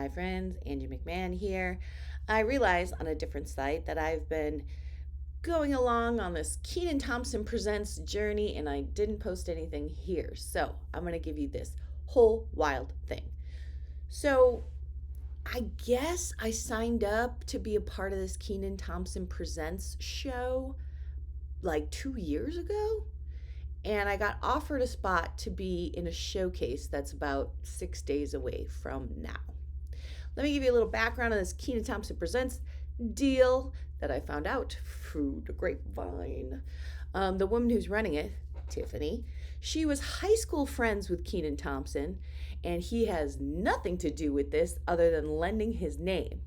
Hi friends, Angie McMahon here. I realized on a different site that I've been going along on this Kenan Thompson Presents journey and I didn't post anything here. So I'm going to give you this whole wild thing. So I guess I signed up to be a part of this Kenan Thompson Presents show like 2 years ago. And I got offered a spot to be in a showcase that's about 6 days away from now. Let me give you a little background on this Kenan Thompson Presents deal that I found out through the grapevine. The woman who's running it, Tiffany, she was high school friends with Kenan Thompson, and he has nothing to do with this other than lending his name.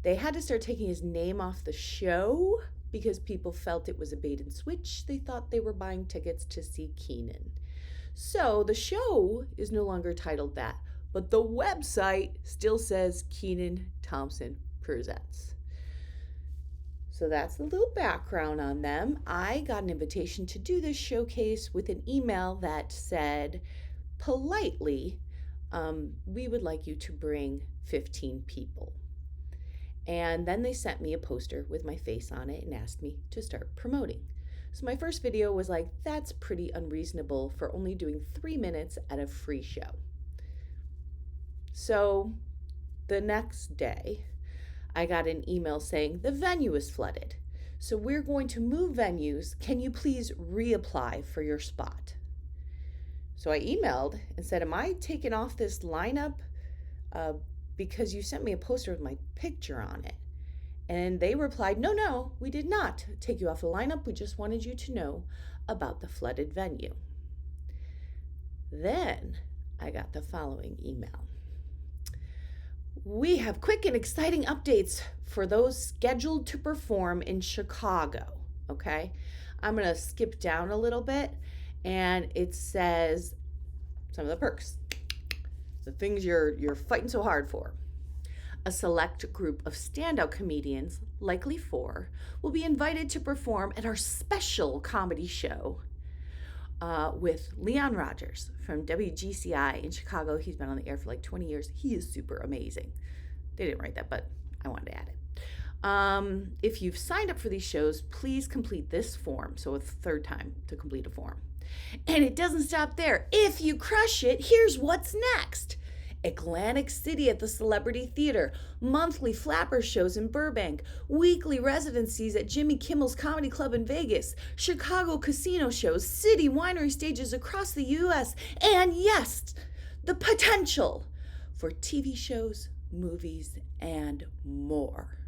They had to start taking his name off the show because people felt it was a bait and switch. They thought they were buying tickets to see Kenan. So the show is no longer titled that, but the website still says Kenan Thompson Presents. So that's a little background on them. I got an invitation to do this showcase with an email that said, politely, we would like you to bring 15 people. And then they sent me a poster with my face on it and asked me to start promoting. So my first video was like, that's pretty unreasonable for only doing 3 minutes at a free show. So the next day, I got an email saying the venue is flooded. So we're going to move venues. Can you please reapply for your spot? So I emailed and said, am I taking off this lineup because you sent me a poster with my picture on it? And they replied, no, we did not take you off the lineup. We just wanted you to know about the flooded venue. Then I got the following email. We have quick and exciting updates for those scheduled to perform in Chicago. Okay, I'm going to skip down a little bit, and it says some of the perks, the things you're fighting so hard for. A select group of standout comedians, likely 4, will be invited to perform at our special comedy show with Leon Rogers from WGCI in Chicago. He's been on the air for like 20 years. He is super amazing. They didn't write that, but I wanted to add it. If you've signed up for these shows, please complete this form. So it's the third time to complete a form. And it doesn't stop there. If you crush it, here's what's next. Atlantic City at the Celebrity Theater, monthly flapper shows in Burbank, weekly residencies at Jimmy Kimmel's Comedy Club in Vegas, Chicago casino shows, city winery stages across the U.S., and yes, the potential for TV shows, movies, and more.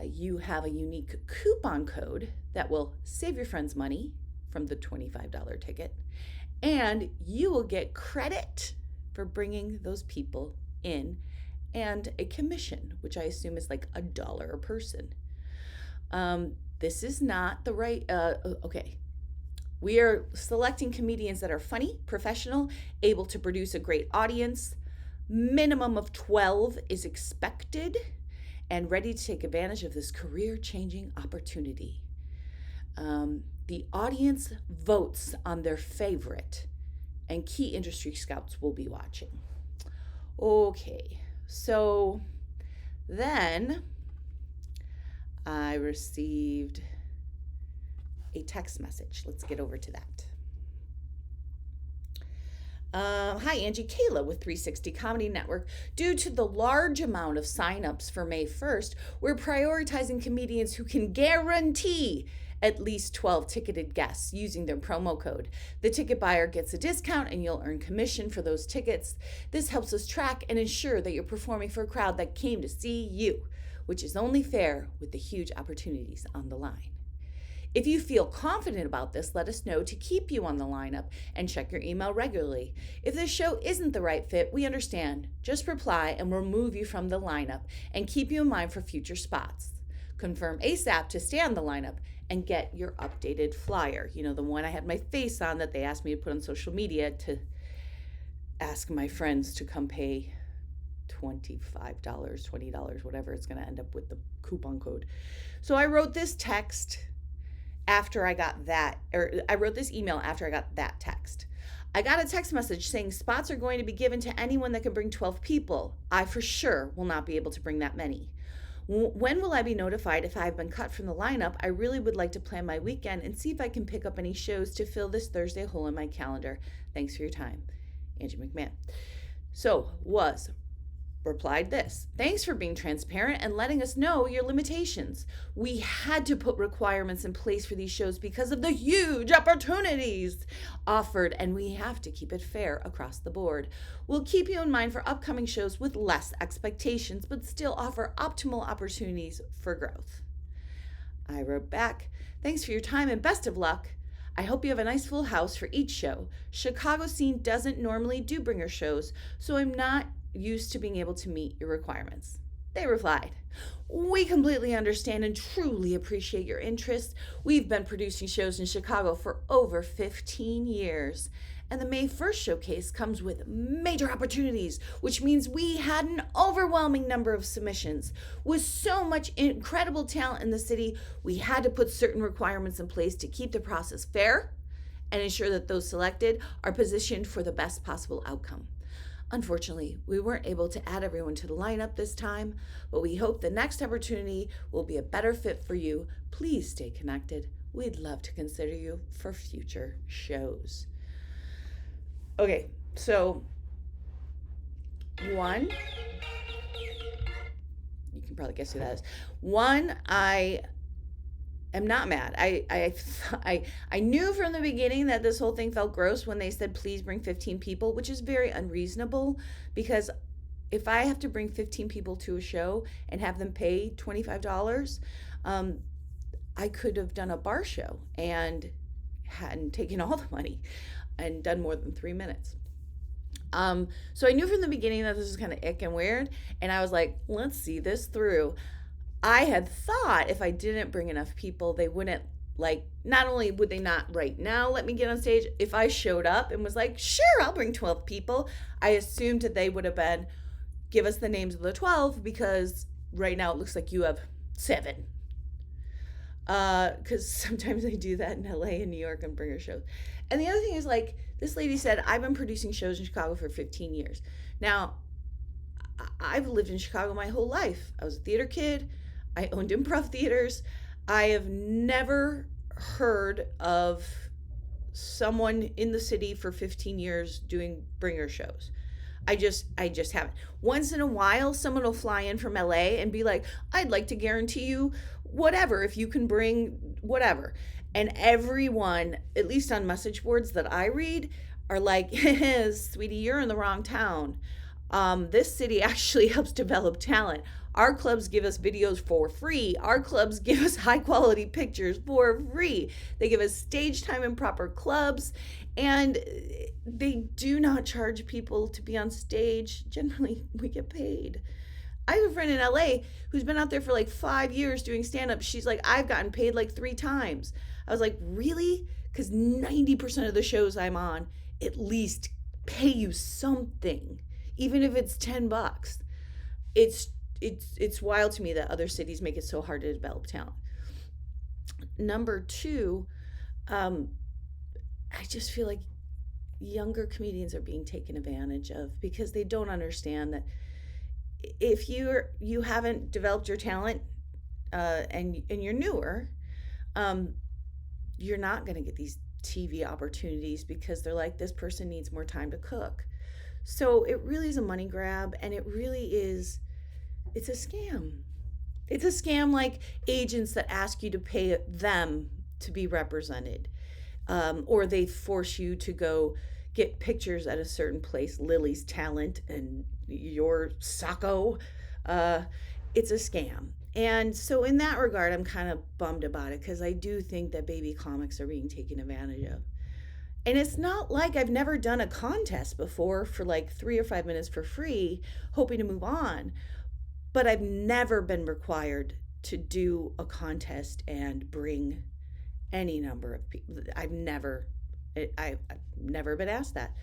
You have a unique coupon code that will save your friends money from the $25 ticket, and you will get credit for bringing those people in and a commission, which I assume is like $1 a person. This is not the right, okay. We are selecting comedians that are funny, professional, able to produce a great audience. Minimum of 12 is expected and ready to take advantage of this career-changing opportunity. The audience votes on their favorite, and key industry scouts will be watching. Okay, so then I received a text message. Let's get over to that. Hi, Angie. Kayla with 360 Comedy Network. Due to the large amount of signups for May 1st, we're prioritizing comedians who can guarantee at least 12 ticketed guests using their promo code. The ticket buyer gets a discount and you'll earn commission for those tickets. This helps us track and ensure that you're performing for a crowd that came to see you, which is only fair with the huge opportunities on the line. If you feel confident about this, let us know to keep you on the lineup and check your email regularly. If this show isn't the right fit, we understand. Just reply and we'll move you from the lineup and keep you in mind for future spots. Confirm ASAP to stay on the lineup and get your updated flyer. You know, the one I had my face on that they asked me to put on social media to ask my friends to come pay $25, $20, whatever it's going to end up with the coupon code. So I wrote this text after I got that, or I wrote this email after I got that text. I got a text message saying spots are going to be given to anyone that can bring 12 people. I for sure will not be able to bring that many. When will I be notified if I have been cut from the lineup? I really would like to plan my weekend and see if I can pick up any shows to fill this Thursday hole in my calendar. Thanks for your time. Angie McMahon. So replied this: thanks for being transparent and letting us know your limitations. We had to put requirements in place for these shows because of the huge opportunities offered, and we have to keep it fair across the board. We'll keep you in mind for upcoming shows with less expectations, but still offer optimal opportunities for growth. I wrote back, thanks for your time and best of luck. I hope you have a nice full house for each show. Chicago scene doesn't normally do bringer shows, so I'm not used to being able to meet your requirements. They replied, we completely understand and truly appreciate your interest. We've been producing shows in Chicago for over 15 years, and the May 1st showcase comes with major opportunities, which means we had an overwhelming number of submissions. With so much incredible talent in the city, we had to put certain requirements in place to keep the process fair and ensure that those selected are positioned for the best possible outcome. Unfortunately, we weren't able to add everyone to the lineup this time, but we hope the next opportunity will be a better fit for you. Please stay connected. We'd love to consider you for future shows. Okay, so one, you can probably guess who that is. One, I am not mad. I knew from the beginning that this whole thing felt gross when they said please bring 15 people, which is very unreasonable, because if I have to bring 15 people to a show and have them pay $25, I could have done a bar show and hadn't taken all the money and done more than 3 minutes. So I knew from the beginning that this was kind of ick and weird, and I was like, let's see this through. I had thought if I didn't bring enough people, they wouldn't, not only would they not right now let me get on stage, if I showed up and was like, sure, I'll bring 12 people, I assumed that they would have been, give us the names of the 12, because right now it looks like you have 7. Because sometimes they do that in LA and New York and bringer shows. And the other thing is, this lady said, I've been producing shows in Chicago for 15 years. Now, I've lived in Chicago my whole life. I was a theater kid. I owned improv theaters. I have never heard of someone in the city for 15 years doing bringer shows. I just haven't. Once in a while, someone will fly in from LA and be like, I'd like to guarantee you whatever, if you can bring whatever. And everyone, at least on message boards that I read, are like, sweetie, you're in the wrong town. This city actually helps develop talent. Our clubs give us videos for free. Our clubs give us high quality pictures for free. They give us stage time in proper clubs, and they do not charge people to be on stage. Generally, we get paid. I have a friend in LA who's been out there for 5 years doing stand-up. She's like, I've gotten paid 3 times. I was like, really? Because 90% of the shows I'm on at least pay you something, even if it's $10. It's wild to me that other cities make it so hard to develop talent. Number 2, I just feel like younger comedians are being taken advantage of because they don't understand that if you haven't developed your talent and you're newer, you're not going to get these TV opportunities because they're like, this person needs more time to cook. So it really is a money grab, and it really is, it's a scam. It's a scam like agents that ask you to pay them to be represented, or they force you to go get pictures at a certain place, Lily's Talent and your Sacco. It's a scam. And so in that regard, I'm kind of bummed about it because I do think that baby comics are being taken advantage of. And it's not like I've never done a contest before for 3 or 5 minutes for free, hoping to move on. But I've never been required to do a contest and bring any number of people. I've never been asked that.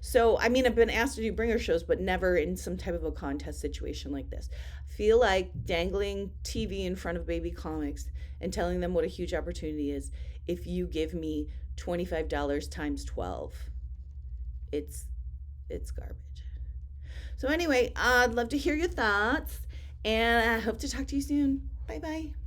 So, I've been asked to do bringer shows, but never in some type of a contest situation like this. I feel like dangling TV in front of baby comics and telling them what a huge opportunity is if you give me $25 times 12. It's it's garbage. So anyway, I'd love to hear your thoughts, and I hope to talk to you soon. Bye bye.